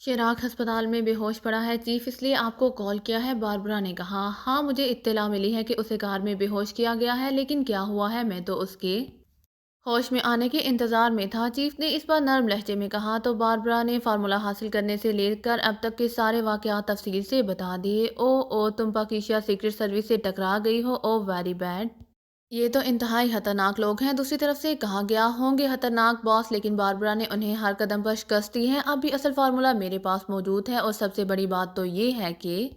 شراک ہسپتال میں بے ہوش پڑا ہے چیف، اس لیے آپ کو کال کیا ہے، باربرا نے کہا۔ ہاں، مجھے اطلاع ملی ہے کہ اسے کار میں بے ہوش کیا گیا ہے، لیکن کیا ہوا ہے میں تو اس کے ہوش میں آنے کے انتظار میں تھا، چیف نے اس پر نرم لہجے میں کہا۔ تو باربرا نے فارمولا حاصل کرنے سے لے کر اب تک کے سارے واقعات تفصیل سے بتا دیے۔ او تم پاکیشا سیکرٹ سروس سے ٹکرا گئی ہو، او ویری بیڈ۔ یہ تو انتہائی خطرناک لوگ ہیں، دوسری طرف سے کہا گیا۔ ہوں گے خطرناک باس، لیکن باربرا نے انہیں ہر قدم پر شکست دی ہے۔ اب بھی اصل فارمولا میرے پاس موجود ہے، اور سب سے بڑی بات تو یہ ہے کہ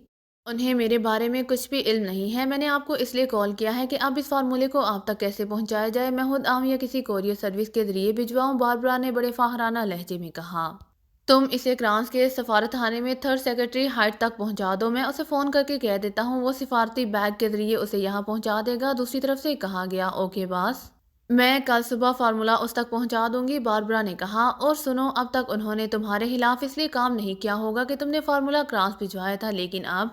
انہیں میرے بارے میں کچھ بھی علم نہیں ہے۔ میں نے آپ کو اس لیے کال کیا ہے کہ اب اس فارمولے کو آپ تک کیسے پہنچایا جائے، میں خود آؤں یا کسی کوریئر سروس کے ذریعے بھجواؤں، باربرا نے بڑے فاخرانہ لہجے میں کہا۔ تم اسے فرانس کے سفارت خانے میں تھرڈ سیکرٹری ہائٹ تک پہنچا دو، میں اسے فون کر کے کہہ دیتا ہوں، وہ سفارتی بیگ کے ذریعے اسے یہاں پہنچا دے گا۔ دوسری طرف سے کہا گیا۔ اوکے باس، میں کل صبح فارمولا اس تک پہنچا دوں گی، باربرا نے کہا۔ اور سنو، اب تک انہوں نے تمہارے خلاف اس لیے کام نہیں کیا ہوگا کہ تم نے فارمولا فرانس بھجوایا تھا، لیکن اب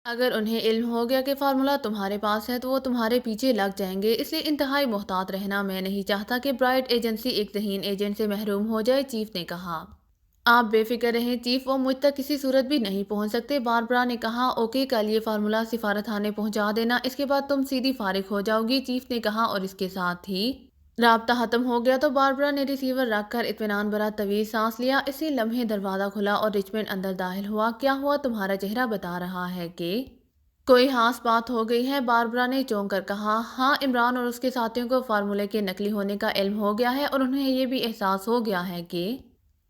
اگر انہیں علم ہو گیا کہ فارمولا تمہارے پاس ہے تو وہ تمہارے پیچھے لگ جائیں گے، اس لیے انتہائی محتاط رہنا۔ میں نہیں چاہتا کہ برائٹ ایجنسی ایک ذہین ایجنٹ سے محروم ہو جائے، چیف نے کہا۔ آپ بے فکر رہیں چیف، وہ مجھ تک کسی صورت بھی نہیں پہنچ سکتے، باربرا نے کہا۔ اوکے، کل یہ فارمولا سفارت خانے پہنچا دینا، اس کے بعد تم سیدھی فارغ ہو جاؤ گی، چیف نے کہا، اور اس کے ساتھ ہی رابطہ ختم ہو گیا۔ تو باربرا نے ریسیور رکھ کر اطمینان بھرا طویل سانس لیا۔ اسی لمحے دروازہ کھلا اور رچمنڈ اندر داخل ہوا۔ کیا ہوا؟ تمہارا چہرہ بتا رہا ہے کہ کوئی خاص بات ہو گئی ہے، باربرا نے چونک کر کہا۔ ہاں، عمران اور اس کے ساتھیوں کو فارمولے کے نکلی ہونے کا علم ہو گیا ہے، اور انہیں یہ بھی احساس ہو گیا ہے کہ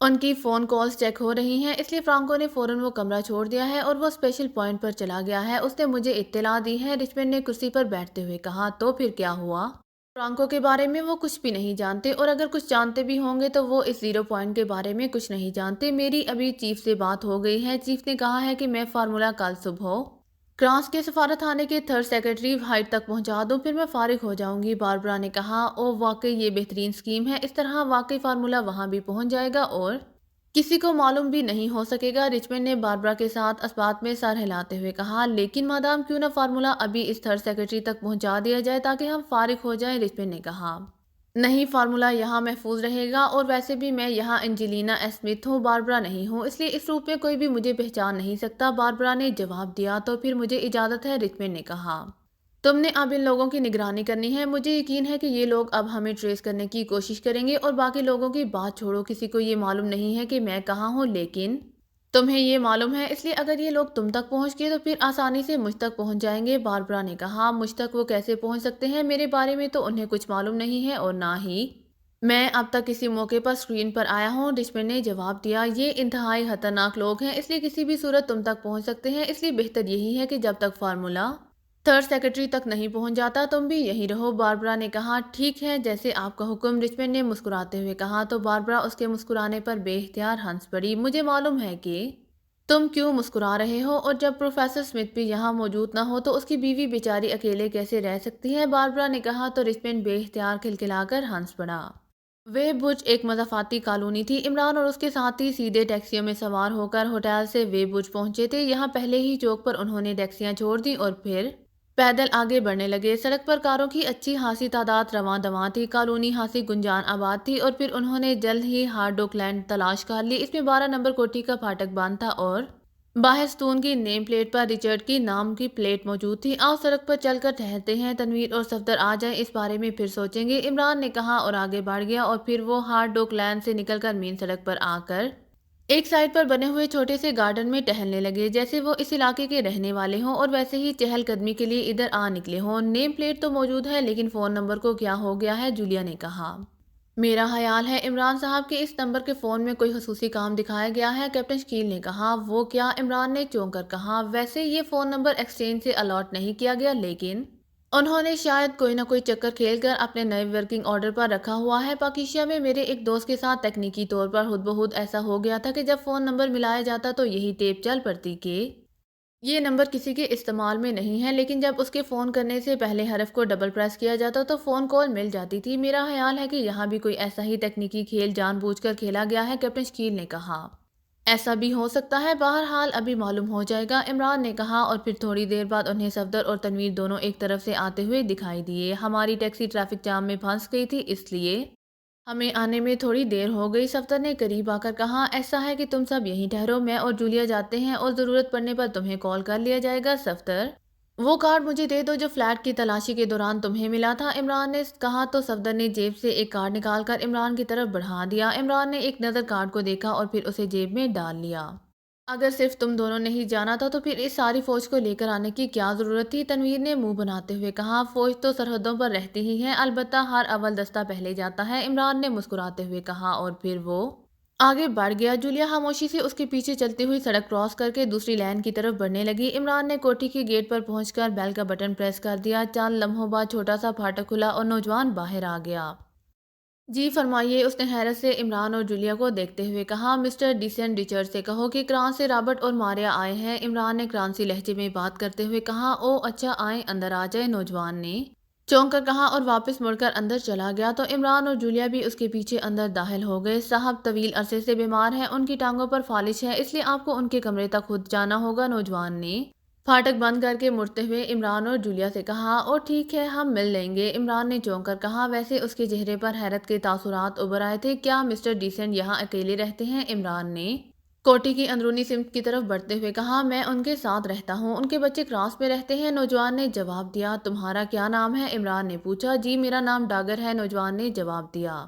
ان کی فون کالز چیک ہو رہی ہیں، اس لیے فرانکو نے فوراً وہ کمرہ چھوڑ دیا ہے اور وہ اسپیشل پوائنٹ پر چلا گیا ہے۔ اس نے مجھے اطلاع دی ہے، رچمنڈ نے کرسی پر بیٹھتے ہوئے کہا۔ تو پھر کیا ہوا؟ فرانکو کے بارے میں وہ کچھ بھی نہیں جانتے، اور اگر کچھ جانتے بھی ہوں گے تو وہ اس زیرو پوائنٹ کے بارے میں کچھ نہیں جانتے۔ میری ابھی چیف سے بات ہو گئی ہے، چیف نے کہا ہے کہ میں فارمولا کل صبح فرانس کے سفارت خانے کے تھرڈ سیکرٹری ہائٹ تک پہنچا دوں، پھر میں فارغ ہو جاؤں گی، باربرا نے کہا۔ او واقعی یہ بہترین اسکیم ہے، اس طرح واقعی فارمولا وہاں بھی پہنچ جائے گا اور کسی کو معلوم بھی نہیں ہو سکے گا، رچمنڈ نے باربرا کے ساتھ اس بات میں سر ہلاتے ہوئے کہا۔ لیکن مادام، کیوں نہ فارمولا ابھی اس تھرڈ سیکرٹری تک پہنچا دیا جائے تاکہ ہم فارغ ہو جائیں، رچمنڈ نے کہا۔ نہیں، فارمولا یہاں محفوظ رہے گا، اور ویسے بھی میں یہاں انجلینا اسمتھ ہوں، باربرا نہیں ہوں، اس لیے اس روپ میں کوئی بھی مجھے پہچان نہیں سکتا، باربرا نے جواب دیا۔ تو پھر مجھے اجازت ہے، رچمنڈ نے کہا۔ تم نے اب ان لوگوں کی نگرانی کرنی ہے، مجھے یقین ہے کہ یہ لوگ اب ہمیں ٹریس کرنے کی کوشش کریں گے، اور باقی لوگوں کی بات چھوڑو، کسی کو یہ معلوم نہیں ہے کہ میں کہاں ہوں، لیکن تمہیں یہ معلوم ہے، اس لیے اگر یہ لوگ تم تک پہنچ گئے تو پھر آسانی سے مجھ تک پہنچ جائیں گے، باربرا نے کہا۔ مجھ تک وہ کیسے پہنچ سکتے ہیں؟ میرے بارے میں تو انہیں کچھ معلوم نہیں ہے، اور نہ ہی میں اب تک کسی موقع پر اسکرین پر آیا ہوں، رچمنڈ نے جواب دیا۔ یہ انتہائی خطرناک لوگ ہیں، اس لیے کسی بھی صورت تم تک پہنچ سکتے ہیں، اس لیے بہتر یہی ہے کہ جب تک فارمولا تھرڈ سیکرٹری تک نہیں پہنچ جاتا تم بھی یہیں رہو، باربرا نے کہا۔ ٹھیک ہے، جیسے آپ کا حکم، رچمنڈ نے مسکراتے ہوئے کہا۔ تو باربرا اس کے مسکرانے پر بے اختیار ہنس پڑی۔ مجھے معلوم ہے کہ تم کیوں مسکرا رہے ہو، اور جب پروفیسر اسمتھ بھی یہاں موجود نہ ہو تو اس کی بیوی بیچاری اکیلے کیسے رہ سکتی ہے، باربرا نے کہا۔ تو رچمنڈ بے اختیار کھلکھلا کر ہنس پڑا۔ وے برج ایک مضافاتی کالونی تھی، عمران اور اس کے ساتھی سیدھے ٹیکسیوں میں سوار ہو کر ہوٹل سے وے برج پہنچے تھے۔ یہاں پہلے ہی چوک پر انہوں نے ٹیکسیاں چھوڑ دیں اور پھر پیدل آگے بڑھنے لگے۔ سڑک پر کاروں کی اچھی خاصی تعداد رواں دواں تھی، کالونی خاصی گنجان آباد تھی، اور پھر انہوں نے جلد ہی ہارڈ ڈاک لین تلاش کر لی۔ اس میں 12 نمبر کوٹھی کا پھاٹک بند تھا، اور باہر ستون کی نیم پلیٹ پر رچرڈ کی نام کی پلیٹ موجود تھی۔ آؤ سڑک پر چل کر ٹہلتے ہیں، تنویر اور صفدر آ جائیں، اس بارے میں پھر سوچیں گے، عمران نے کہا، اور آگے بڑھ گیا، اور پھر وہ ہارڈ ڈاک لین سے نکل کر مین سڑک پر آ کر ایک سائڈ پر بنے ہوئے چھوٹے سے گارڈن میں ٹہلنے لگے، جیسے وہ اس علاقے کے رہنے والے ہوں اور ویسے ہی چہل قدمی کے لیے ادھر آ نکلے ہوں۔ نیم پلیٹ تو موجود ہے، لیکن فون نمبر کو کیا ہو گیا ہے، جولیا نے کہا۔ میرا خیال ہے عمران صاحب کہ اس نمبر کے فون میں کوئی خصوصی کام دکھایا گیا ہے، کیپٹن شکیل نے کہا۔ وہ کیا؟ عمران نے چونک کر کہا۔ ویسے یہ فون نمبر ایکسچینج سے الاٹ نہیں کیا گیا، لیکن انہوں نے شاید کوئی نہ کوئی چکر کھیل کر اپنے نئے ورکنگ آرڈر پر رکھا ہوا ہے۔ پاکیشا میں میرے ایک دوست کے ساتھ تکنیکی طور پر خود بخود ایسا ہو گیا تھا کہ جب فون نمبر ملایا جاتا تو یہی ٹیپ چل پڑتی کہ یہ نمبر کسی کے استعمال میں نہیں ہے، لیکن جب اس کے فون کرنے سے پہلے حرف کو ڈبل پریس کیا جاتا تو فون کال مل جاتی تھی۔ میرا خیال ہے کہ یہاں بھی کوئی ایسا ہی تکنیکی کھیل جان بوجھ کر کھیلا گیا ہے، کیپٹن شکیل نے کہا۔ ایسا بھی ہو سکتا ہے، بہرحال ابھی معلوم ہو جائے گا، عمران نے کہا، اور پھر تھوڑی دیر بعد انہیں صفدر اور تنویر دونوں ایک طرف سے آتے ہوئے دکھائی دیے۔ ہماری ٹیکسی ٹریفک جام میں پھنس گئی تھی، اس لیے ہمیں آنے میں تھوڑی دیر ہو گئی، صفدر نے قریب آ کر کہا۔ ایسا ہے کہ تم سب یہیں ٹھہرو، میں اور جولیا جاتے ہیں اور ضرورت پڑنے پر تمہیں کال کر لیا جائے گا۔ صفدر، وہ کارڈ مجھے دے دو جو فلیٹ کی تلاشی کے دوران تمہیں ملا تھا، عمران نے کہا تو صفدر نے جیب سے ایک کارڈ نکال کر عمران کی طرف بڑھا دیا۔ عمران نے ایک نظر کارڈ کو دیکھا اور پھر اسے جیب میں ڈال لیا۔ اگر صرف تم دونوں نے ہی جانا تھا تو پھر اس ساری فوج کو لے کر آنے کی کیا ضرورت تھی؟ تنویر نے منہ بناتے ہوئے کہا۔ فوج تو سرحدوں پر رہتی ہی ہے، البتہ ہر اول دستہ پہلے جاتا ہے، عمران نے مسکراتے ہوئے کہا، اور پھر وہ آگے بڑھ گیا۔ جولیا خاموشی سے اس کے پیچھے چلتی ہوئی سڑک کراس کر کے دوسری لین کی طرف بڑھنے لگی۔ عمران نے کوٹھی کے گیٹ پر پہنچ کر بیل کا بٹن پریس کر دیا۔ چند لمحوں بعد چھوٹا سا پھاٹک کھلا اور نوجوان باہر آ گیا۔ جی فرمائیے، اس نے حیرت سے عمران اور جولیا کو دیکھتے ہوئے کہا۔ مسٹر ڈیسن ریچرڈ سے کہو کہ کران سے رابرٹ اور ماریا آئے ہیں، عمران نے کرانسی لہجے میں بات کرتے ہوئے کہا۔ او اچھا، آئیں، اندر آ جائیں، نوجوان نے چونک کر کہا اور واپس مڑ کر اندر چلا گیا تو عمران اور جولیا بھی اس کے پیچھے اندر داخل ہو گئے۔ صاحب طویل عرصے سے بیمار ہیں، ان کی ٹانگوں پر فالش ہے، اس لیے آپ کو ان کے کمرے تک خود جانا ہوگا، نوجوان نے پھاٹک بند کر کے مڑتے ہوئے عمران اور جولیا سے کہا۔ اور ٹھیک ہے، ہم مل لیں گے، عمران نے چونک کر کہا۔ ویسے اس کے چہرے پر حیرت کے تاثرات ابھر آئے تھے۔ کیا مسٹر ڈیسن یہاں اکیلے رہتے ہیں؟ عمران نے کوٹھی کی اندرونی سمت کی طرف بڑھتے ہوئے کہا۔ میں ان کے ساتھ رہتا ہوں، ان کے بچے کراس میں رہتے ہیں، نوجوان نے جواب دیا۔ تمہارا کیا نام ہے؟ عمران نے پوچھا۔ جی میرا نام ڈاگر ہے، نوجوان نے جواب دیا۔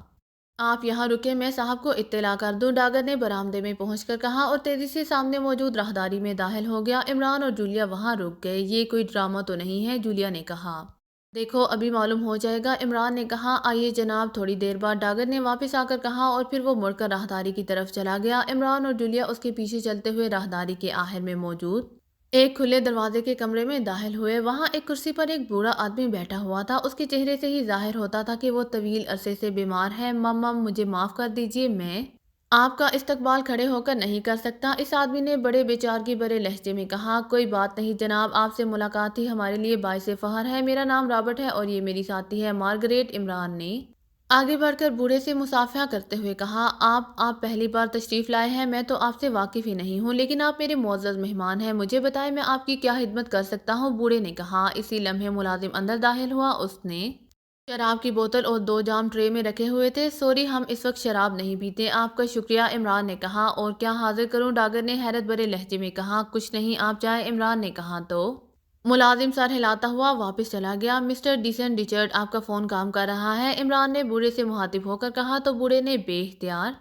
آپ یہاں رکیں، میں صاحب کو اطلاع کر دوں، ڈاگر نے برآمدے میں پہنچ کر کہا اور تیزی سے سامنے موجود راہداری میں داخل ہو گیا۔ عمران اور جولیا وہاں رک گئے۔ یہ کوئی ڈرامہ تو نہیں ہے؟ جولیا نے کہا۔ دیکھو ابھی معلوم ہو جائے گا، عمران نے کہا۔ آئیے جناب، تھوڑی دیر بعد ڈاگر نے واپس آ کر کہا اور پھر وہ مڑ کر راہداری کی طرف چلا گیا۔ عمران اور جولیا اس کے پیچھے چلتے ہوئے راہداری کے آخر میں موجود ایک کھلے دروازے کے کمرے میں داخل ہوئے۔ وہاں ایک کرسی پر ایک بوڑھا آدمی بیٹھا ہوا تھا، اس کے چہرے سے ہی ظاہر ہوتا تھا کہ وہ طویل عرصے سے بیمار ہے۔ مم مجھے معاف کر دیجیے، میں آپ کا استقبال کھڑے ہو کر نہیں کر سکتا، اس آدمی نے بڑے بے چارگی بھرے لہجے میں کہا۔ کوئی بات نہیں جناب، آپ سے ملاقات ہی ہمارے لیے باعث فخر ہے۔ میرا نام رابرٹ ہے اور یہ میری ساتھی ہے مارگریٹ، عمران نے آگے بڑھ کر بوڑھے سے مصافحہ کرتے ہوئے کہا۔ آپ پہلی بار تشریف لائے ہیں، میں تو آپ سے واقف ہی نہیں ہوں، لیکن آپ میرے معزز مہمان ہیں، مجھے بتائیں میں آپ کی کیا خدمت کر سکتا ہوں؟ بوڑھے نے کہا۔ اسی لمحے ملازم اندر داخل ہوا، اس نے شراب کی بوتل اور 2 جام ٹرے میں رکھے ہوئے تھے۔ سوری، ہم اس وقت شراب نہیں پیتے۔ آپ کا شکریہ، عمران نے کہا۔ اور کیا حاضر کروں؟ ڈاگر نے حیرت بھرے لہجے میں کہا۔ کچھ نہیں، آپ جائیں، عمران نے کہا تو ملازم سر ہلاتا ہوا واپس چلا گیا۔ مسٹر ڈیسن ریچرڈ، آپ کا فون کام کر رہا ہے، عمران نے بوڑھے سے مخاطب ہو کر کہا تو بوڑھے نے بے اختیار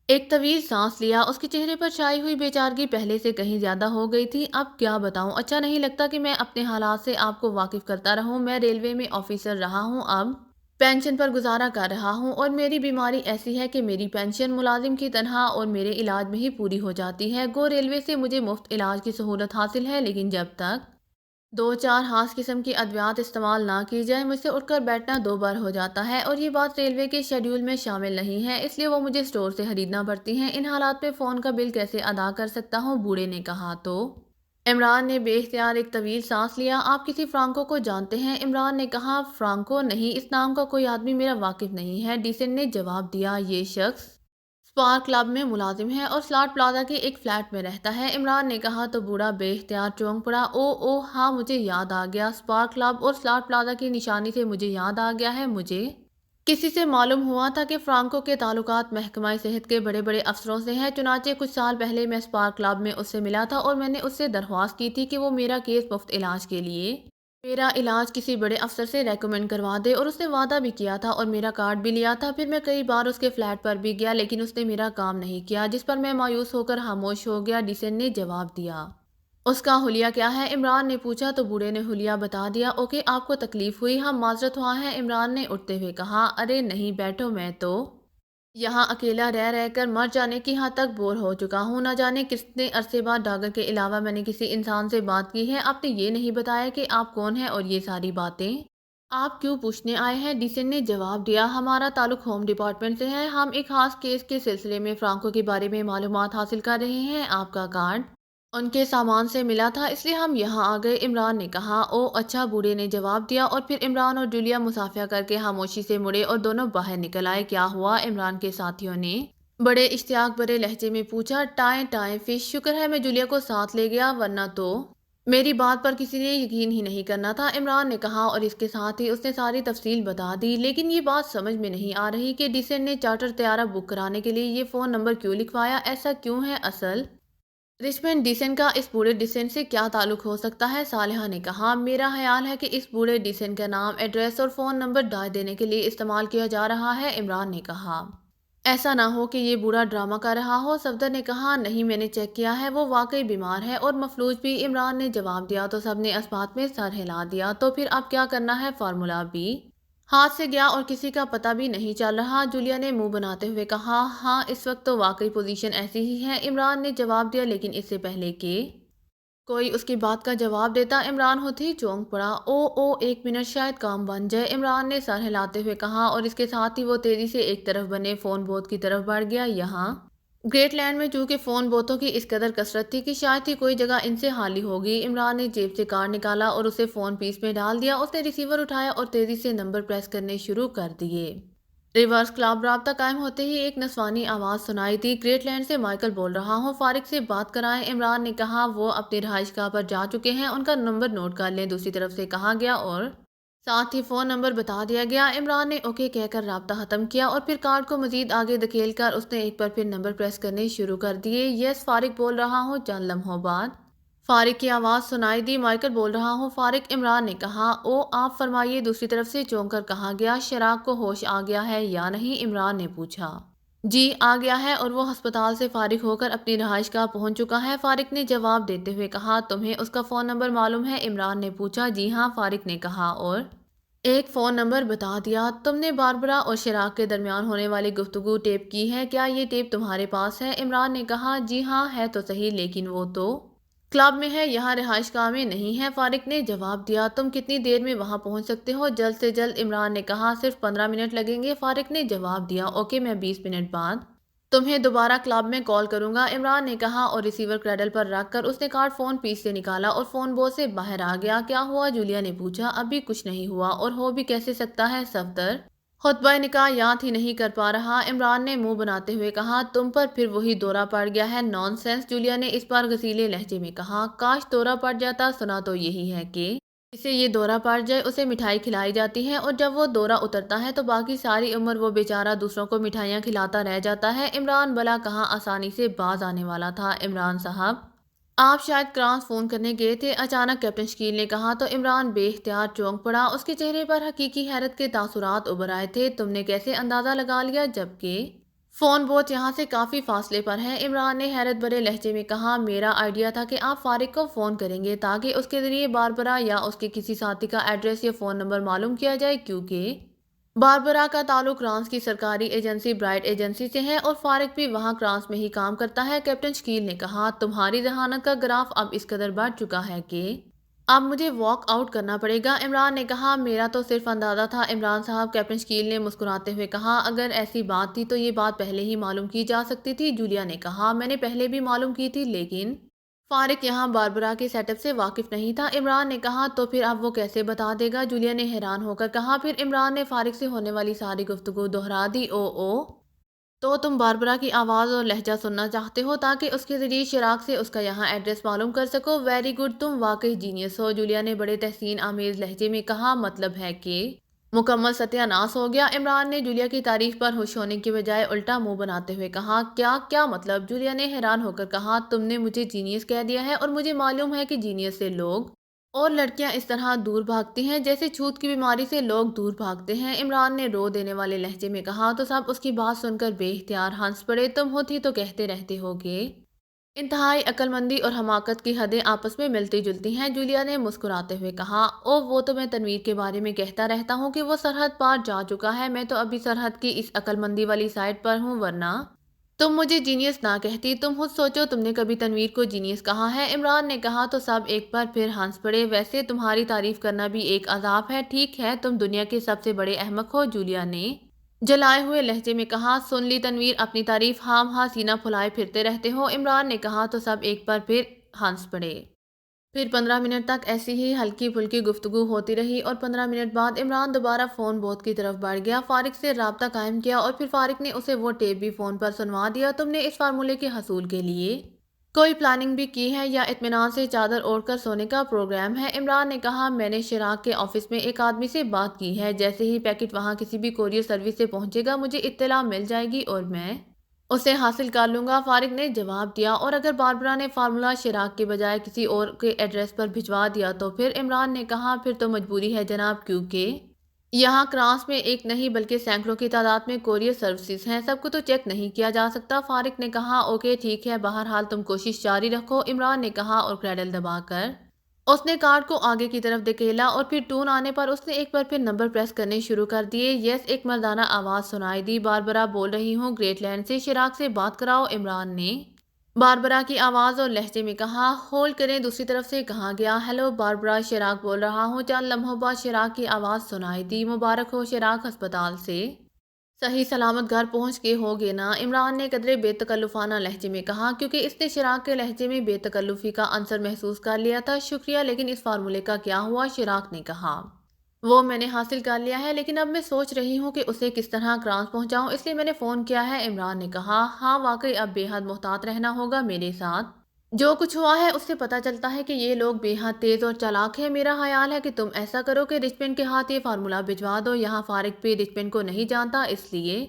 ایک طویل سانس لیا۔ اس کے چہرے پر چھائی ہوئی بے چارگی پہلے سے کہیں زیادہ ہو گئی تھی۔ اب کیا بتاؤں، اچھا نہیں لگتا کہ میں اپنے حالات سے آپ کو واقف کرتا رہوں۔ میں ریلوے میں آفیسر رہا ہوں، اب پینشن پر گزارا کر رہا ہوں اور میری بیماری ایسی ہے کہ میری پینشن ملازم کی تنخواہ اور میرے علاج میں ہی پوری ہو جاتی ہے۔ گو ریلوے سے مجھے مفت علاج کی سہولت حاصل ہے، لیکن جب تک 2-4 خاص قسم کی ادویات استعمال نہ کی جائیں مجھ سے اٹھ کر بیٹھنا 2 بار ہو جاتا ہے، اور یہ بات ریلوے کے شیڈول میں شامل نہیں ہے، اس لیے وہ مجھے اسٹور سے خریدنا پڑتی ہیں۔ ان حالات میں فون کا بل کیسے ادا کر سکتا ہوں؟ بوڑھے نے کہا تو عمران نے بے اختیار ایک طویل سانس لیا۔ آپ کسی فرانکو کو جانتے ہیں؟ عمران نے کہا۔ فرانکو؟ نہیں، اس نام کا کوئی آدمی میرا واقف نہیں ہے، ڈیسن نے جواب دیا۔ یہ شخص اسپارک کلب میں ملازم ہے اور سلاٹ پلازا کے ایک فلیٹ میں رہتا ہے، عمران نے کہا تو بوڑھا بے اختیار چونک پڑا۔ او ہاں، مجھے یاد آ گیا، اسپارک کلب اور سلاٹ پلازا کی نشانی سے مجھے یاد آ گیا ہے، مجھے کسی سے معلوم ہوا تھا کہ فرانکو کے تعلقات محکمہ صحت کے بڑے بڑے افسروں سے ہیں، چنانچہ کچھ سال پہلے میں اسپارک کلب میں اس سے ملا تھا اور میں نے اس سے درخواست کی تھی کہ وہ میرا کیس مفت علاج کے لیے میرا علاج کسی بڑے افسر سے ریکمینڈ کروا دے، اور اس نے وعدہ بھی کیا تھا اور میرا کارڈ بھی لیا تھا۔ پھر میں کئی بار اس کے فلیٹ پر بھی گیا، لیکن اس نے میرا کام نہیں کیا، جس پر میں مایوس ہو کر خاموش ہو گیا، ڈیسن نے جواب دیا۔ اس کا حلیہ کیا ہے؟ عمران نے پوچھا تو بوڑھے نے حلیہ بتا دیا۔ اوکے، آپ کو تکلیف ہوئی، ہم معذرت خواہ ہیں، عمران نے اٹھتے ہوئے کہا۔ ارے نہیں، بیٹھو، میں تو یہاں اکیلا رہ کر مر جانے کی حد تک بور ہو چکا ہوں، نہ جانے کتنے عرصے بعد ڈاگر کے علاوہ میں نے کسی انسان سے بات کی ہے۔ آپ نے یہ نہیں بتایا کہ آپ کون ہیں اور یہ ساری باتیں آپ کیوں پوچھنے آئے ہیں؟ ڈیسن نے جواب دیا۔ ہمارا تعلق ہوم ڈپارٹمنٹ سے ہے، ہم ایک خاص کیس کے سلسلے میں فرانکو کے بارے میں معلومات حاصل کر رہے ہیں، آپ کا کارڈ ان کے سامان سے ملا تھا، اس لیے ہم یہاں آ گئے، عمران نے کہا۔ او اچھا، بوڑھے نے جواب دیا، اور پھر عمران اور جولیا مصافحہ کر کے خاموشی سے مڑے اور دونوں باہر نکل آئے۔ کیا ہوا؟ عمران کے ساتھیوں نے بڑے اشتیاق بھرے لہجے میں پوچھا۔ ٹائیں فش، شکر ہے میں جولیا کو ساتھ لے گیا، ورنہ تو میری بات پر کسی نے یقین ہی نہیں کرنا تھا، عمران نے کہا، اور اس کے ساتھ ہی اس نے ساری تفصیل بتا دی۔ لیکن یہ بات سمجھ میں نہیں آ رہی کہ ڈیسن نے چارٹر طیارہ بک کرانے کے لیے یہ فون نمبر کیوں لکھوایا؟ ایسا کیوں ہے؟ اصل رچمنڈ ڈیسن کا اس بوڑھے ڈیسن سے کیا تعلق ہو سکتا ہے؟ صالحہ نے کہا، میرا خیال ہے کہ اس بوڑھے ڈیسن کا نام، ایڈریس اور فون نمبر دائیں دینے کے لیے استعمال کیا جا رہا ہے۔ عمران نے کہا، ایسا نہ ہو کہ یہ بوڑھا ڈرامہ کر رہا ہو؟ صفدر نے کہا، نہیں، میں نے چیک کیا ہے، وہ واقعی بیمار ہے اور مفلوج بھی۔ عمران نے جواب دیا تو سب نے اس بات میں سر ہلا دیا۔ تو پھر اب کیا کرنا ہے؟ فارمولا بھی ہاتھ سے گیا اور کسی کا پتہ بھی نہیں چل رہا۔ جولیا نے منہ بناتے ہوئے کہا، ہاں، اس وقت تو واقعی پوزیشن ایسی ہی ہے۔ عمران نے جواب دیا، لیکن اس سے پہلے کہ کوئی اس کی بات کا جواب دیتا، عمران ہوتے ہی چونک پڑا۔ ایک منٹ، شاید کام بن جائے، عمران نے سر ہلاتے ہوئے کہا، اور اس کے ساتھ ہی وہ تیزی سے ایک طرف بنے فون بوتھ کی طرف بڑھ گیا۔ یہاں گریٹ لینڈ میں چونکہ فون بوتھوں کی اس قدر کثرت تھی کہ شاید ہی کوئی جگہ ان سے خالی ہوگی۔ عمران نے جیب سے کارڈ نکالا اور اسے فون پیس میں ڈال دیا۔ اس نے ریسیور اٹھایا اور تیزی سے نمبر پریس کرنے شروع کر دیے۔ ریورس کلاب رابطہ قائم ہوتے ہی ایک نسوانی آواز سنائی دی، گریٹ لینڈ سے مائیکل بول رہا ہوں، فارق سے بات کرائیں۔ عمران نے کہا، وہ اپنی رہائش گاہ پر جا چکے ہیں، ان کا نمبر نوٹ کر لیں، دوسری طرف سے کہا گیا، اور ساتھ ہی فون نمبر بتا دیا گیا۔ عمران نے اوکے کہہ کر رابطہ ختم کیا اور پھر کارڈ کو مزید آگے دھکیل کر اس نے ایک پر پھر نمبر پریس کرنے شروع کر دیے۔ یس، فارق بول رہا ہوں۔ چند لمحوں بعد فارق کی آواز سنائی دی، مائیکل بول رہا ہوں، فارق۔ عمران نے کہا، آپ فرمائیے، دوسری طرف سے چونک کر کہا گیا۔ شراک کو ہوش آ گیا ہے یا نہیں؟ عمران نے پوچھا۔ جی، آ گیا ہے، اور وہ ہسپتال سے فارغ ہو کر اپنی رہائش گاہ پہنچ چکا ہے، فارق نے جواب دیتے ہوئے کہا۔ تمہیں اس کا فون نمبر معلوم ہے؟ عمران نے پوچھا۔ جی ہاں، فارق نے کہا، اور ایک فون نمبر بتا دیا۔ تم نے باربرا اور شراک کے درمیان ہونے والی گفتگو ٹیپ کی ہے کیا؟ یہ ٹیپ تمہارے پاس ہے؟ عمران نے کہا، جی ہاں، ہے تو صحیح، لیکن وہ تو کلب میں ہے، یہاں رہائش گاہ میں نہیں ہے، فارق نے جواب دیا۔ تم کتنی دیر میں وہاں پہنچ سکتے ہو؟ جلد سے جلد، عمران نے کہا۔ صرف 15 منٹ لگیں گے، فارق نے جواب دیا۔ اوکے، میں 20 منٹ بعد تمہیں دوبارہ کلب میں کال کروں گا، عمران نے کہا، اور ریسیور کریڈل پر رکھ کر اس نے کارڈ فون پیس سے نکالا اور فون بوتھ سے باہر آ گیا۔ کیا ہوا؟ جولیا نے پوچھا۔ ابھی کچھ نہیں ہوا، اور ہو بھی کیسے سکتا ہے؟ صفدر خطبہ نکاح یاد ہی نہیں کر پا رہا، عمران نے منہ بناتے ہوئے کہا۔ تم پر پھر وہی دورہ پڑ گیا ہے؟ نان سینس، جولیا نے اس بار غصیلے لہجے میں کہا۔ کاش دورہ پڑ جاتا، سنا تو یہی ہے کہ جسے یہ دورہ پڑ جائے اسے مٹھائی کھلائی جاتی ہے، اور جب وہ دورہ اترتا ہے تو باقی ساری عمر وہ بیچارہ دوسروں کو مٹھائیاں کھلاتا رہ جاتا ہے۔ عمران بھلا کہاں آسانی سے باز آنے والا تھا۔ عمران صاحب، آپ شاید کرانس فون کرنے گئے تھے، اچانک کیپٹن شکیل نے کہا، تو عمران بے اختیار چونک پڑا۔ اس کے چہرے پر حقیقی حیرت کے تاثرات ابھر آئے تھے۔ تم نے کیسے اندازہ لگا لیا جبکہ فون بوتھ یہاں سے کافی فاصلے پر ہے؟ عمران نے حیرت بھرے لہجے میں کہا، میرا آئیڈیا تھا کہ آپ فارق کو فون کریں گے تاکہ اس کے ذریعے باربرا یا اس کے کسی ساتھی کا ایڈریس یا فون نمبر معلوم کیا جائے، کیونکہ باربرا کا تعلق کرانس کی سرکاری ایجنسی برائٹ ایجنسی سے ہے اور فارق بھی وہاں کرانس میں ہی کام کرتا ہے۔ کیپٹن شکیل نے کہا، تمہاری ذہانت کا گراف اب اس قدر بڑھ چکا ہے کہ اب مجھے واک آؤٹ کرنا پڑے گا۔ عمران نے کہا، میرا تو صرف اندازہ تھا عمران صاحب، کیپٹن شکیل نے مسکراتے ہوئے کہا، اگر ایسی بات تھی تو یہ بات پہلے ہی معلوم کی جا سکتی تھی۔ جولیا نے کہا، میں نے پہلے بھی معلوم کی تھی، لیکن فارق یہاں باربرا کے سیٹ اپ سے واقف نہیں تھا۔ عمران نے کہا، تو پھر اب وہ کیسے بتا دے گا؟ جولیا نے حیران ہو کر کہا۔ پھر عمران نے فارق سے ہونے والی ساری گفتگو دہرا دی۔ تو تم باربرا کی آواز اور لہجہ سننا چاہتے ہو تاکہ اس کے ذریعے شراک سے اس کا یہاں ایڈریس معلوم کر سکو؟ ویری گڈ، تم واقعی جینیس ہو، جولیا نے بڑے تحسین آمیز لہجے میں کہا۔ مطلب ہے کہ مکمل ستیہ ناش ہو گیا؟ عمران نے جولیا کی تعریف پر خوش ہونے کی بجائے الٹا منہ بناتے ہوئے کہا۔ کیا مطلب؟ جولیا نے حیران ہو کر کہا، تم نے مجھے جینیس کہہ دیا ہے، اور مجھے معلوم ہے کہ جینیس سے لوگ اور لڑکیاں اس طرح دور بھاگتی ہیں جیسے چھوت کی بیماری سے لوگ دور بھاگتے ہیں۔ عمران نے رو دینے والے لہجے میں کہا، تو سب اس کی بات سن کر بے اختیار ہنس پڑے۔ تم ہوتی تو کہتے رہتے ہو کہ انتہائی عقل مندی اور حماقت کی حدیں آپس میں ملتی جلتی ہیں، جولیا نے مسکراتے ہوئے کہا۔ وہ تو میں تنویر کے بارے میں کہتا رہتا ہوں کہ وہ سرحد پار جا چکا ہے، میں تو ابھی سرحد کی اس عقل مندی والی سائٹ پر ہوں، ورنہ تم مجھے جینیس نہ کہتی۔ تم خود سوچو، تم نے کبھی تنویر کو جینیس کہا ہے؟ عمران نے کہا۔ تو سب ایک بار پھر ہنس پڑے۔ ویسے تمہاری تعریف کرنا بھی ایک عذاب ہے، ٹھیک ہے، تم دنیا کے سب سے بڑے احمق ہو، جولیا نے جلائے ہوئے لہجے میں کہا۔ سن لی تنویر اپنی تعریف، ہاں سینہ پھلائے پھرتے رہتے ہو، عمران نے کہا۔ تو سب ایک بار پھر ہنس پڑے۔ پھر 15 منٹ تک ایسی ہی ہلکی پھلکی گفتگو ہوتی رہی، اور 15 منٹ بعد عمران دوبارہ فون بوتھ کی طرف بڑھ گیا، فارق سے رابطہ قائم کیا، اور پھر فارق نے اسے وہ ٹیپ بھی فون پر سنوا دیا۔ تم نے اس فارمولے کے حصول کے لیے کوئی پلاننگ بھی کی ہے یا اطمینان سے چادر اوڑھ کر سونے کا پروگرام ہے؟ عمران نے کہا، میں نے شراک کے آفس میں ایک آدمی سے بات کی ہے، جیسے ہی پیکٹ وہاں کسی بھی کوریئر سروس سے پہنچے گا مجھے اطلاع مل جائے گی اور میں اسے حاصل کر لوں گا، فارق نے جواب دیا۔ اور اگر باربرا نے فارمولا شراک کے بجائے کسی اور کے ایڈریس پر بھجوا دیا تو پھر؟ عمران نے کہا، پھر تو مجبوری ہے جناب، کیونکہ یہاں کرانس میں ایک نہیں بلکہ سینکڑوں کی تعداد میں کوریئر سروسز ہیں، سب کو تو چیک نہیں کیا جا سکتا۔ فارق نے کہا، اوکے ٹھیک ہے، بہرحال تم کوشش جاری رکھو، عمران نے کہا، اور کریڈل دبا کر اس نے کارڈ کو آگے کی طرف دھکیلا اور پھر ٹون آنے پر اس نے ایک بار پھر نمبر پریس کرنے شروع کر دیے۔ یس، ایک مردانہ آواز سنائی دی۔ باربرا بول رہی ہوں، گریٹ لینڈ سے، شراک سے بات کراؤ، عمران نے باربرا کی آواز اور لہجے میں کہا۔ ہولڈ کریں، دوسری طرف سے کہا گیا۔ ہیلو باربرا، شراک بول رہا ہوں۔ چند لمحوں بعد شراک کی آواز سنائی دی۔ مبارک ہو شراک، ہسپتال سے صحیح سلامت گھر پہنچ کے ہوگے نا؟ عمران نے قدرے بے تکلفانہ لہجے میں کہا، کیونکہ اس نے شراک کے لہجے میں بے تکلفی کا عنصر محسوس کر لیا تھا۔ شکریہ، لیکن اس فارمولے کا کیا ہوا؟ شراک نے کہا، وہ میں نے حاصل کر لیا ہے، لیکن اب میں سوچ رہی ہوں کہ اسے کس طرح کرانس پہنچاؤں، اس لیے میں نے فون کیا ہے۔ عمران نے کہا، ہاں واقعی اب بے حد محتاط رہنا ہوگا میرے ساتھ۔ جو کچھ ہوا ہے اس سے پتہ چلتا ہے کہ یہ لوگ بے حد تیز اور چالاک ہیں۔ میرا خیال ہے کہ تم ایسا کرو کہ رچمنڈ کے ہاتھ یہ فارمولا بھجوا دو۔ یہاں فارق بھی رچمنڈ کو نہیں جانتا، اس لیے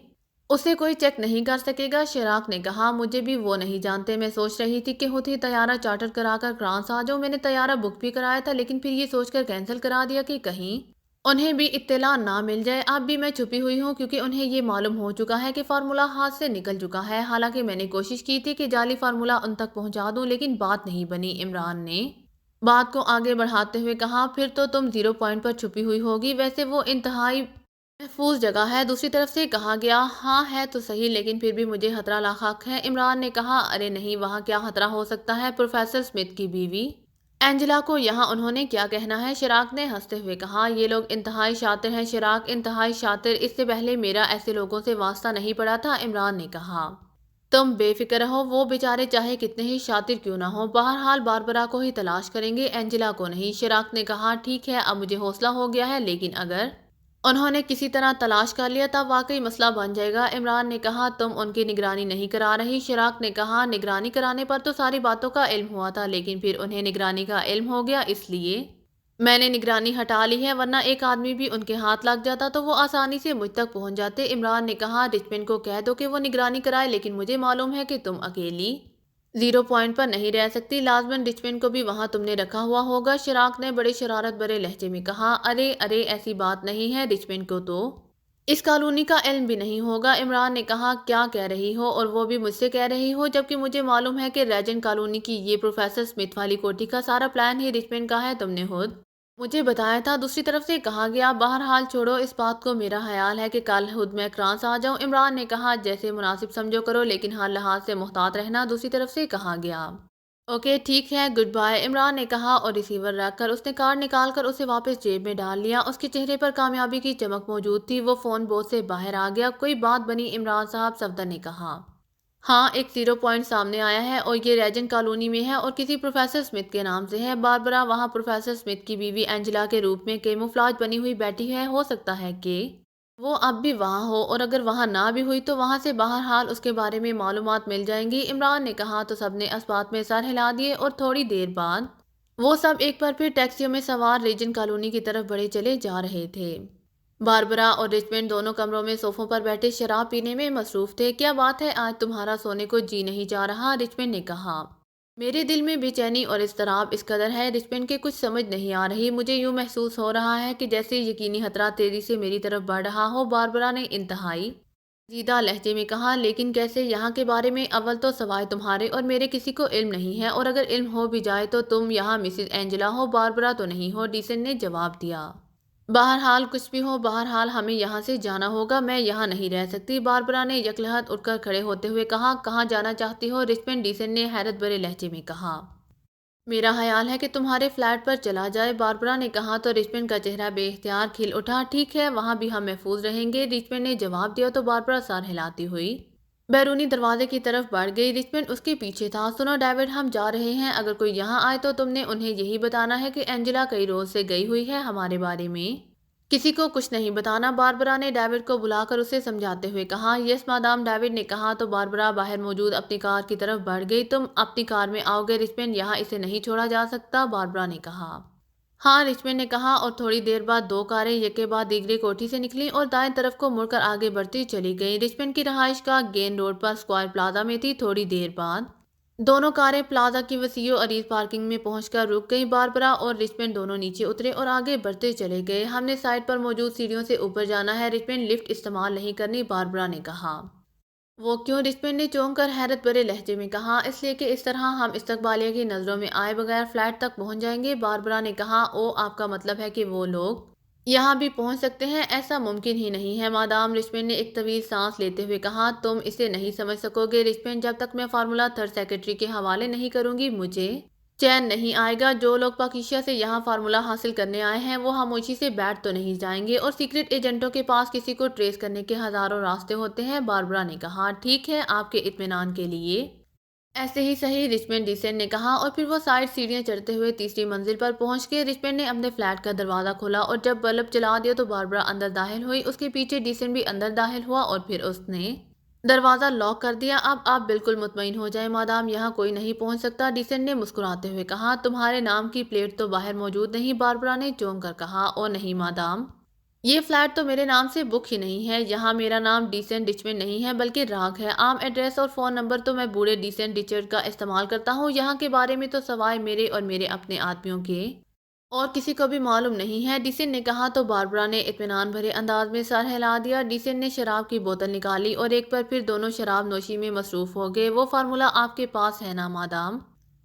اسے کوئی چیک نہیں کر سکے گا۔ شراک نے کہا، مجھے بھی وہ نہیں جانتے، میں سوچ رہی تھی کہ خود ہی طیارہ چارٹر کرا کر کرانس آ جاؤں۔ میں نے طیارہ بک بھی کرایا تھا، لیکن پھر یہ سوچ کر کینسل کرا دیا کہ کہیں انہیں بھی اطلاع نہ مل جائے۔ اب بھی میں چھپی ہوئی ہوں کیونکہ انہیں یہ معلوم ہو چکا ہے کہ فارمولا ہاتھ سے نکل چکا ہے۔ حالانکہ میں نے کوشش کی تھی کہ جعلی فارمولا ان تک پہنچا دوں، لیکن بات نہیں بنی۔ عمران نے بات کو آگے بڑھاتے ہوئے کہا، پھر تو تم 0 پوائنٹ پر چھپی ہوئی ہوگی، ویسے وہ انتہائی محفوظ جگہ ہے۔ دوسری طرف سے کہا گیا، ہاں ہے تو صحیح، لیکن پھر بھی مجھے خطرہ لاحق ہے۔ عمران نے کہا، ارے نہیں، وہاں کیا خطرہ ہو سکتا ہے؟ پروفیسر اسمتھ کی بیوی اینجلا کو یہاں انہوں نے کیا کہنا ہے؟ شراک نے ہنستے ہوئے کہا، یہ لوگ انتہائی شاطر ہیں شراک، انتہائی شاطر، اس سے پہلے میرا ایسے لوگوں سے واسطہ نہیں پڑا تھا۔ عمران نے کہا، تم بے فکر رہو، وہ بیچارے چاہے کتنے ہی شاطر کیوں نہ ہو، بہرحال باربرا کو ہی تلاش کریں گے، اینجلا کو نہیں۔ شراک نے کہا، ٹھیک ہے، اب مجھے حوصلہ ہو گیا ہے، لیکن اگر انہوں نے کسی طرح تلاش کر لیا تھا واقعی مسئلہ بن جائے گا۔ عمران نے کہا، تم ان کی نگرانی نہیں کرا رہی؟ شراک نے کہا، نگرانی کرانے پر تو ساری باتوں کا علم ہوا تھا، لیکن پھر انہیں نگرانی کا علم ہو گیا، اس لیے میں نے نگرانی ہٹا لی ہے، ورنہ ایک آدمی بھی ان کے ہاتھ لگ جاتا تو وہ آسانی سے مجھ تک پہنچ جاتے۔ عمران نے کہا، رچمنڈ کو کہہ دو کہ وہ نگرانی کرائے، لیکن مجھے معلوم ہے کہ تم اکیلی 0 پوائنٹ پر نہیں رہ سکتی، لازماً رچمنڈ کو بھی وہاں تم نے رکھا ہوا ہوگا۔ شراک نے بڑے شرارت بھرے لہجے میں کہا، ارے ارے، ایسی بات نہیں ہے، رچمنڈ کو تو اس کالونی کا علم بھی نہیں ہوگا۔ عمران نے کہا، کیا کہہ رہی ہو؟ اور وہ بھی مجھ سے کہہ رہی ہو، جبکہ مجھے معلوم ہے کہ ریجنٹ کالونی کی یہ پروفیسر اسمتھ والی کوٹھی کا سارا پلان ہی رچمنڈ کا ہے، تم نے خود مجھے بتایا تھا۔ دوسری طرف سے کہا گیا، بہرحال چھوڑو اس بات کو، میرا خیال ہے کہ کل خود میں کرانس آ جاؤں۔ عمران نے کہا، جیسے مناسب سمجھو کرو، لیکن ہر لحاظ سے محتاط رہنا۔ دوسری طرف سے کہا گیا، اوکے ٹھیک ہے، گڈ بائے، عمران نے کہا، اور ریسیور رکھ کر اس نے کارڈ نکال کر اسے واپس جیب میں ڈال لیا۔ اس کے چہرے پر کامیابی کی چمک موجود تھی۔ وہ فون بوتھ سے باہر آ گیا۔ کوئی بات بنی؟ عمران صاحب، صفدر نے کہا، ہاں، ایک 0 پوائنٹ سامنے آیا ہے اور یہ ریجنٹ کالونی میں ہے اور کسی پروفیسر اسمتھ کے نام سے ہے۔ باربرا وہاں پروفیسر اسمتھ کی بیوی اینجلا کے روپ میں کیموفلاج بنی ہوئی بیٹھی ہے، ہو سکتا ہے کہ وہ اب بھی وہاں ہو، اور اگر وہاں نہ بھی ہوئی تو وہاں سے بہرحال اس کے بارے میں معلومات مل جائیں گی۔ عمران نے کہا تو سب نے اس بات میں سر ہلا دیے اور تھوڑی دیر بعد وہ سب ایک بار پھر ٹیکسیوں میں سوار ریجنٹ کالونی کی طرف بڑھے چلے جا رہے تھے۔ باربرا اور رچمنڈ دونوں کمروں میں صوفوں پر بیٹھے شراب پینے میں مصروف تھے۔ کیا بات ہے، آج تمہارا سونے کو جی نہیں جا رہا؟ رچمنڈ نے کہا، میرے دل میں بے چینی اور اضطراب اس قدر ہے رچمنڈ کے کچھ سمجھ نہیں آ رہی، مجھے یوں محسوس ہو رہا ہے کہ جیسے یقینی خطرہ تیزی سے میری طرف بڑھ رہا ہو۔ باربرا نے انتہائی جیدہ لہجے میں کہا، لیکن کیسے؟ یہاں کے بارے میں اول تو سوائے تمہارے اور میرے کسی کو علم نہیں ہے، اور اگر علم ہو بھی جائے تو تم یہاں مسز اینجلا ہو، باربرا تو نہیں ہو، ڈیسن نے جواب دیا۔ بہرحال کچھ بھی ہو، بہرحال ہمیں یہاں سے جانا ہوگا، میں یہاں نہیں رہ سکتی۔ باربرا نے یکلہت اٹھ کر کھڑے ہوتے ہوئے کہا، کہاں جانا چاہتی ہو رچمنڈ؟ ڈیسن نے حیرت بھرے لہجے میں کہا، میرا خیال ہے کہ تمہارے فلیٹ پر چلا جائے۔ باربرا نے کہا تو رچمنڈ کا چہرہ بے اختیار کھل اٹھا۔ ٹھیک ہے، وہاں بھی ہم محفوظ رہیں گے، رچمنڈ نے جواب دیا تو باربرا سر ہلاتی ہوئی بیرونی دروازے کی طرف بڑھ گئی۔ رچمنڈ اس کے پیچھے تھا۔ سنو ڈیوڈ، ہم جا رہے ہیں، اگر کوئی یہاں آئے تو تم نے انہیں یہی بتانا ہے کہ اینجلا کئی روز سے گئی ہوئی ہے، ہمارے بارے میں کسی کو کچھ نہیں بتانا، باربرا نے ڈیوڈ کو بلا کر اسے سمجھاتے ہوئے کہا۔ یس مادام، ڈیوڈ نے کہا تو باربرا باہر موجود اپنی کار کی طرف بڑھ گئی۔ تم اپنی کار میں آؤ گے رچمنڈ، یہاں اسے نہیں چھوڑا جا سکتا، باربرا نے کہا۔ ہاں، رچمنڈ نے کہا، اور تھوڑی دیر بعد دو کاریں یک کے بعد دیگرے کوٹھی سے نکلیں اور دائیں طرف کو مڑ کر آگے بڑھتی چلی گئیں۔ رچمنڈ کی رہائش گاہ گین روڈ پر اسکوائر پلازا میں تھی۔ تھوڑی دیر بعد دونوں کاریں پلازا کی وسیع و عریض پارکنگ میں پہنچ کر رک گئیں۔ باربرا اور رچمنڈ دونوں نیچے اترے اور آگے بڑھتے چلے گئے۔ ہم نے سائٹ پر موجود سیڑھیوں سے اوپر جانا ہے رچمنڈ، لفٹ استعمال نہیں کرنی، باربرا نے کہا۔ وہ کیوں؟ رچمنڈ نے چونک کر حیرت بھرے لہجے میں کہا۔ اس لیے کہ اس طرح ہم استقبالیہ کی نظروں میں آئے بغیر فلیٹ تک پہنچ جائیں گے، باربرا نے کہا۔ او، آپ کا مطلب ہے کہ وہ لوگ یہاں بھی پہنچ سکتے ہیں؟ ایسا ممکن ہی نہیں ہے مادام، رچمنڈ نے ایک طویل سانس لیتے ہوئے کہا۔ تم اسے نہیں سمجھ سکو گے رچمنڈ، جب تک میں فارمولا تھرڈ سیکرٹری کے حوالے نہیں کروں گی مجھے چین نہیں آئے گا۔ جو لوگ پاکیشا سے یہاں فارمولا حاصل کرنے آئے ہیں وہ خاموشی سے بیٹھ تو نہیں جائیں گے، اور سیکرٹ ایجنٹوں کے پاس کسی کو ٹریس کرنے کے ہزاروں راستے ہوتے ہیں، باربرا نے کہا۔ ٹھیک ہے، آپ کے اطمینان کے لیے ایسے ہی صحیح، رچمنڈ ڈیسن نے کہا، اور پھر وہ سائڈ سیڑھیاں چڑھتے ہوئے تیسری منزل پر پہنچ گئے۔ رچمنڈ نے اپنے فلیٹ کا دروازہ کھولا اور جب بلب جلا دیا تو باربرا اندر داخل ہوئی، اس کے پیچھے ڈیسن بھی اندر داخل ہوا اور پھر اس نے دروازہ لاک کر دیا۔ اب آپ بالکل مطمئن ہو جائیں مادام، یہاں کوئی نہیں پہنچ سکتا، ڈیسن نے مسکراتے ہوئے کہا۔ تمہارے نام کی پلیٹ تو باہر موجود نہیں، باربرا نے چونک کر کہا۔ او نہیں مادام، یہ فلیٹ تو میرے نام سے بک ہی نہیں ہے، یہاں میرا نام ڈیسن رچمنڈ نہیں ہے بلکہ راگ ہے۔ عام ایڈریس اور فون نمبر تو میں بوڑھے ڈیسن رچرڈ کا استعمال کرتا ہوں، یہاں کے بارے میں تو سوائے میرے اور میرے اپنے آدمیوں کے اور کسی کو بھی معلوم نہیں ہے، ڈیسن نے کہا۔ تو باربرا نے اطمینان بھرے انداز میں سر ہلا دیا۔ ڈیسن نے شراب کی بوتل نکالی اور ایک پر پھر دونوں شراب نوشی میں مصروف ہو گئے۔ وہ فارمولا آپ کے پاس ہے نا مادام؟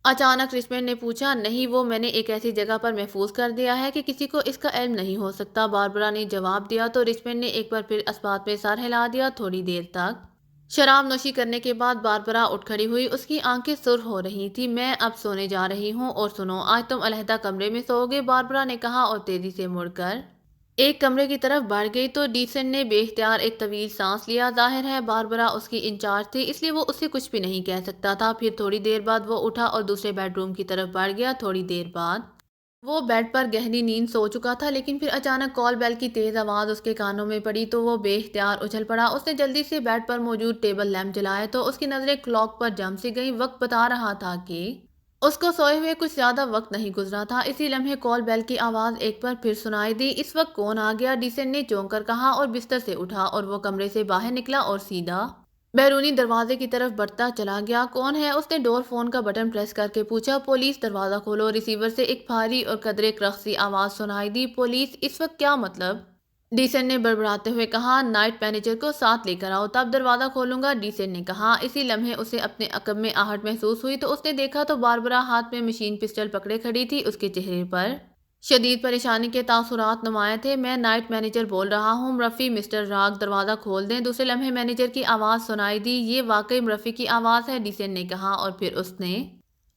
اچانک رچمنڈ نے پوچھا۔ نہیں، وہ میں نے ایک ایسی جگہ پر محفوظ کر دیا ہے کہ کسی کو اس کا علم نہیں ہو سکتا، باربرا نے جواب دیا۔ تو رچمنڈ نے ایک بار پھر اس بات میں سر ہلا دیا۔ تھوڑی دیر تک شراب نوشی کرنے کے بعد باربرا اٹھ کھڑی ہوئی، اس کی آنکھیں سرخ ہو رہی تھیں۔ میں اب سونے جا رہی ہوں، اور سنو، آج تم علیحدہ کمرے میں سو گے، باربرا نے کہا اور تیزی سے مڑ کر ایک کمرے کی طرف بڑھ گئی۔ تو ڈیسن نے بے اختیار ایک طویل سانس لیا، ظاہر ہے باربرا اس کی انچارج تھی اس لیے وہ اسے کچھ بھی نہیں کہہ سکتا تھا۔ پھر تھوڑی دیر بعد وہ اٹھا اور دوسرے بیڈ روم کی طرف بڑھ گیا۔ تھوڑی دیر بعد وہ بیڈ پر گہری نیند سو چکا تھا، لیکن پھر اچانک کال بیل کی تیز آواز اس کے کانوں میں پڑی تو وہ بے اختیار اچھل پڑا۔ اس نے جلدی سے بیڈ پر موجود ٹیبل لیمپ جلائے تو اس کی نظریں کلاک پر جم سی گئیں، وقت بتا رہا تھا کہ اس کو سوئے ہوئے کچھ زیادہ وقت نہیں گزرا تھا۔ اسی لمحے کال بیل کی آواز ایک بار پھر سنائی دی۔ اس وقت کون آ گیا؟ ڈیسن نے چونک کر کہا اور بستر سے اٹھا اور وہ کمرے سے باہر نکلا اور سیدھا بیرونی دروازے کی طرف بڑھتا چلا گیا۔ کون ہے؟ اس نے ڈور فون کا بٹن پریس کر کے پوچھا۔ پولیس، دروازہ کھولو، ریسیور سے ایک بھاری اور قدرے کرخ سی آواز سنائی دی۔ پولیس؟ اس وقت کیا مطلب؟ ڈیسن نے بڑبڑاتے ہوئے کہا۔ نائٹ مینیجر کو ساتھ لے کر آؤ، تب دروازہ کھولوں گا، ڈیسن نے کہا۔ اسی لمحے اسے اپنے عقب میں آہٹ محسوس ہوئی تو اس نے دیکھا تو باربرا ہاتھ میں مشین پسٹل پکڑے کھڑی تھی، اس کے چہرے پر شدید پریشانی کے تاثرات نمایاں تھے۔ میں نائٹ مینیجر بول رہا ہوں، مرفی، مسٹر راگ دروازہ کھول دیں۔ دوسرے لمحے مینیجر کی آواز سنائی دی۔ یہ واقعی مرفی کی آواز ہے، ڈیسن نے کہا، اور پھر اس نے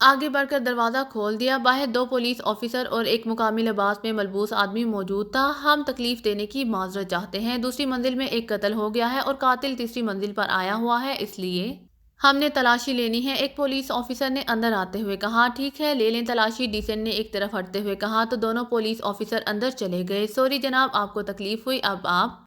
آگے بڑھ کر دروازہ کھول دیا۔ باہر دو پولیس آفیسر اور ایک مقامی لباس میں ملبوس آدمی موجود تھا۔ ہم تکلیف دینے کی معذرت چاہتے ہیں، دوسری منزل میں ایک قتل ہو گیا ہے اور قاتل تیسری منزل پر آیا ہوا ہے، اس لیے ہم نے تلاشی لینی ہے، ایک پولیس آفیسر نے اندر آتے ہوئے کہا۔ ٹھیک ہے، لے لیں تلاشی، ڈیسن نے ایک طرف ہٹتے ہوئے کہا۔ تو دونوں پولیس آفیسر اندر چلے گئے۔ سوری جناب، آپ کو تکلیف ہوئی، اب آپ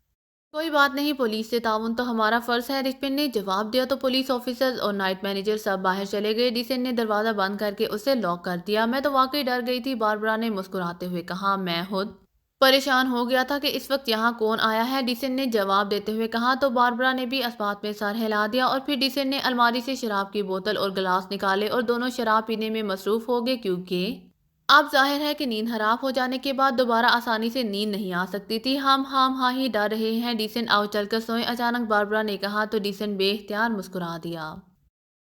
کوئی بات نہیں، پولیس سے تعاون تو ہمارا فرض ہے، رچمنڈ نے جواب دیا۔ تو پولیس آفیسرز اور نائٹ مینیجر سب باہر چلے گئے۔ ڈیسن نے دروازہ بند کر کے اسے لاک کر دیا۔ میں تو واقعی ڈر گئی تھی، باربرا نے مسکراتے ہوئے کہا۔ میں خود پریشان ہو گیا تھا کہ اس وقت یہاں کون آیا ہے، ڈیسن نے جواب دیتے ہوئے کہا۔ تو باربرا نے بھی اس بات میں سر ہلا دیا، اور پھر ڈیسن نے الماری سے شراب کی بوتل اور گلاس نکالے اور دونوں شراب پینے میں مصروف ہو گئے، کیونکہ اب ظاہر ہے کہ نیند حرام ہو جانے کے بعد دوبارہ آسانی سے نیند نہیں آ سکتی تھی۔ ہم ہاں ہی ڈر رہے ہیں، ڈیسن آؤ چل کر سوئیں، اچانک باربرا نے کہا۔ تو ڈیسن بے اختیار مسکرا دیا۔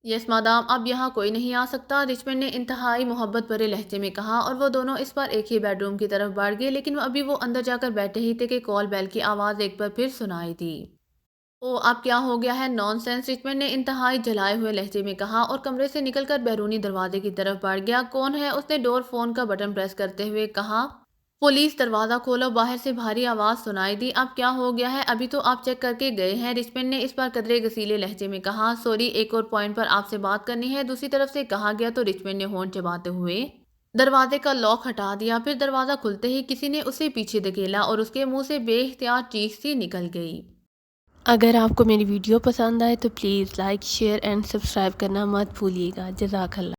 یس مادام، اب یہاں کوئی نہیں آ سکتا، رچمنڈ نے انتہائی محبت بھرے لہجے میں کہا، اور وہ دونوں اس پر ایک ہی بیڈ روم کی طرف بڑھ گئے، لیکن ابھی وہ اندر جا کر بیٹھے ہی تھے کہ کال بیل کی آواز ایک بار پھر سنائی دی۔ او، اب کیا ہو گیا ہے؟ نان سینس، رچمنڈ نے انتہائی جلائے ہوئے لہجے میں کہا اور کمرے سے نکل کر بیرونی دروازے کی طرف بڑھ گیا۔ کون ہے؟ اس نے ڈور فون کا بٹن پریس کرتے ہوئے کہا۔ پولیس، دروازہ کھولو، باہر سے بھاری آواز سنائی دی۔ اب کیا ہو گیا ہے؟ ابھی تو آپ چیک کر کے گئے ہیں، رچمنڈ نے اس بار قدرے گسیلے لہجے میں کہا۔ سوری، ایک اور پوائنٹ پر آپ سے بات کرنی ہے، دوسری طرف سے کہا گیا۔ تو رچمنڈ نے ہونٹ چباتے ہوئے دروازے کا لاک ہٹا دیا، پھر دروازہ کھلتے ہی کسی نے اسے پیچھے دھکیلا اور اس کے منہ سے بے احتیاط چیخ سی نکل گئی۔ اگر آپ کو میری ویڈیو پسند آئے تو please like, share and subscribe کرنا مت بھولیے گا۔ جزاک اللہ۔